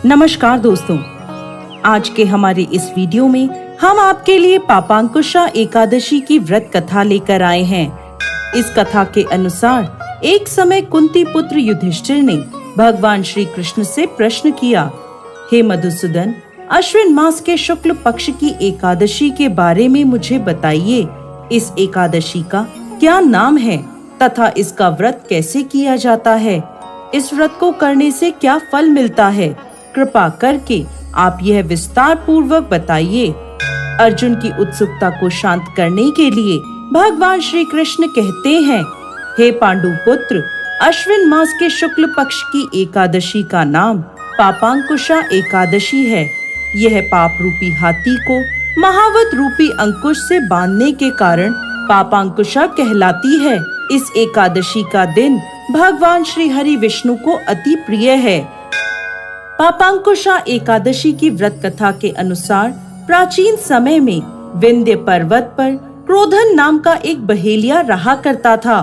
नमस्कार दोस्तों, आज के हमारे इस वीडियो में हम आपके लिए पापांकुशा एकादशी की व्रत कथा लेकर आए हैं। इस कथा के अनुसार एक समय कुंती पुत्र युधिष्ठिर ने भगवान श्री कृष्ण से प्रश्न किया, हे मधुसूदन, अश्विन मास के शुक्ल पक्ष की एकादशी के बारे में मुझे बताइए। इस एकादशी का क्या नाम है तथा इसका व्रत कैसे किया जाता है? इस व्रत को करने से क्या फल मिलता है? कृपा करके आप यह विस्तार पूर्वक बताइए। अर्जुन की उत्सुकता को शांत करने के लिए भगवान श्री कृष्ण कहते हैं, हे पांडु पुत्र, अश्विन मास के शुक्ल पक्ष की एकादशी का नाम पापांकुशा एकादशी है। यह पाप रूपी हाथी को महावत रूपी अंकुश से बांधने के कारण पापांकुशा कहलाती है। इस एकादशी का दिन भगवान श्री हरि विष्णु को अति प्रिय है। पापांकुशा एकादशी की व्रत कथा के अनुसार प्राचीन समय में विंध्य पर्वत पर क्रोधन नाम का एक बहेलिया रहा करता था।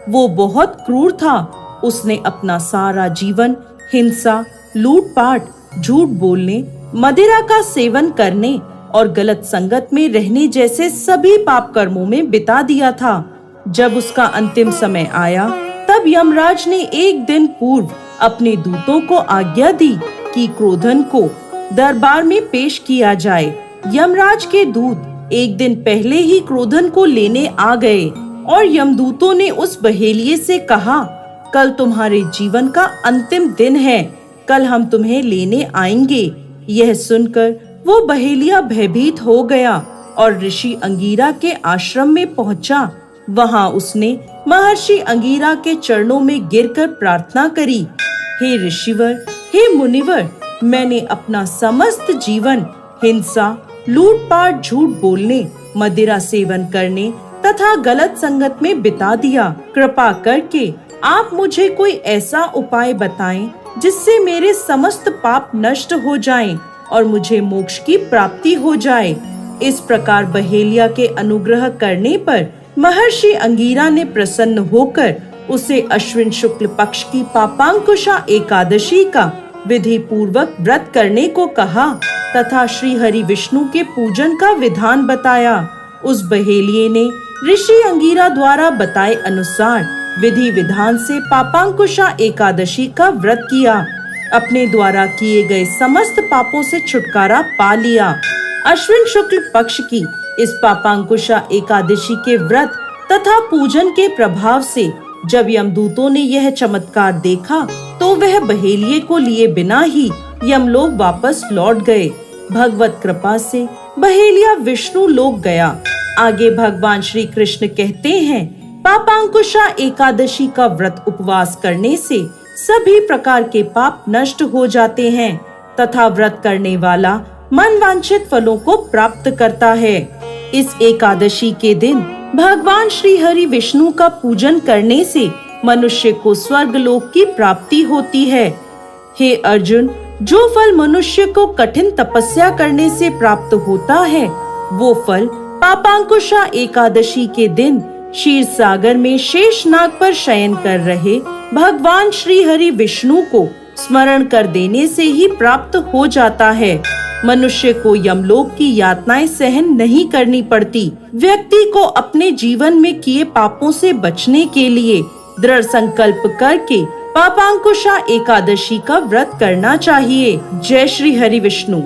वो बहुत क्रूर था। उसने अपना सारा जीवन हिंसा, लूटपाट, झूठ बोलने, मदिरा का सेवन करने और गलत संगत में रहने जैसे सभी पाप कर्मों में बिता दिया था। जब उसका अंतिम समय आया, तब यमराज ने एक दिन पूर्व अपने दूतों को आज्ञा दी कि क्रोधन को दरबार में पेश किया जाए। यमराज के दूत एक दिन पहले ही क्रोधन को लेने आ गए और यमदूतों ने उस बहेलिये से कहा, कल तुम्हारे जीवन का अंतिम दिन है, कल हम तुम्हें लेने आएंगे। यह सुनकर वो बहेलिया भयभीत हो गया और ऋषि अंगीरा के आश्रम में पहुंचा। वहां उसने महर्षि अंगीरा के चरणों में गिरकर प्रार्थना करी, हे ऋषिवर, हे मुनिवर, मैंने अपना समस्त जीवन हिंसा, लूटपाट, झूठ बोलने, मदिरा सेवन करने तथा गलत संगत में बिता दिया। कृपा करके आप मुझे कोई ऐसा उपाय बताएं जिससे मेरे समस्त पाप नष्ट हो जाएं और मुझे मोक्ष की प्राप्ति हो जाए। इस प्रकार बहेलिया के अनुग्रह करने पर महर्षि अंगीरा ने प्रसन्न होकर उसे अश्विन शुक्ल पक्ष की पापांकुशा एकादशी का विधि पूर्वक व्रत करने को कहा तथा श्री हरि विष्णु के पूजन का विधान बताया। उस बहेलिये ने ऋषि अंगीरा द्वारा बताए अनुसार विधि विधान से पापांकुशा एकादशी का व्रत किया। अपने द्वारा किए गए समस्त पापों से छुटकारा पा लिया। अश्विन शुक्ल पक्ष की इस पापांकुशा एकादशी के व्रत तथा पूजन के प्रभाव से जब यमदूतों ने यह चमत्कार देखा तो वह बहेलिये को लिए बिना ही यमलोक वापस लौट गए। भगवत कृपा से बहेलिया विष्णु लोक गया। आगे भगवान श्री कृष्ण कहते हैं, पापांकुशा एकादशी का व्रत उपवास करने से सभी प्रकार के पाप नष्ट हो जाते हैं तथा व्रत करने वाला मनवांछित फलों को प्राप्त करता है। इस एकादशी के दिन भगवान श्री हरि विष्णु का पूजन करने से मनुष्य को स्वर्ग लोक की प्राप्ति होती है। हे अर्जुन, जो फल मनुष्य को कठिन तपस्या करने से प्राप्त होता है, वो फल पापांकुशा एकादशी के दिन क्षीर सागर में शेषनाग पर शयन कर रहे भगवान श्री हरि विष्णु को स्मरण कर देने से ही प्राप्त हो जाता है। मनुष्य को यमलोक की यातनाएं सहन नहीं करनी पड़ती। व्यक्ति को अपने जीवन में किए पापों से बचने के लिए दृढ़ संकल्प करके पापांकुशा एकादशी का व्रत करना चाहिए। जय श्री हरि विष्णु।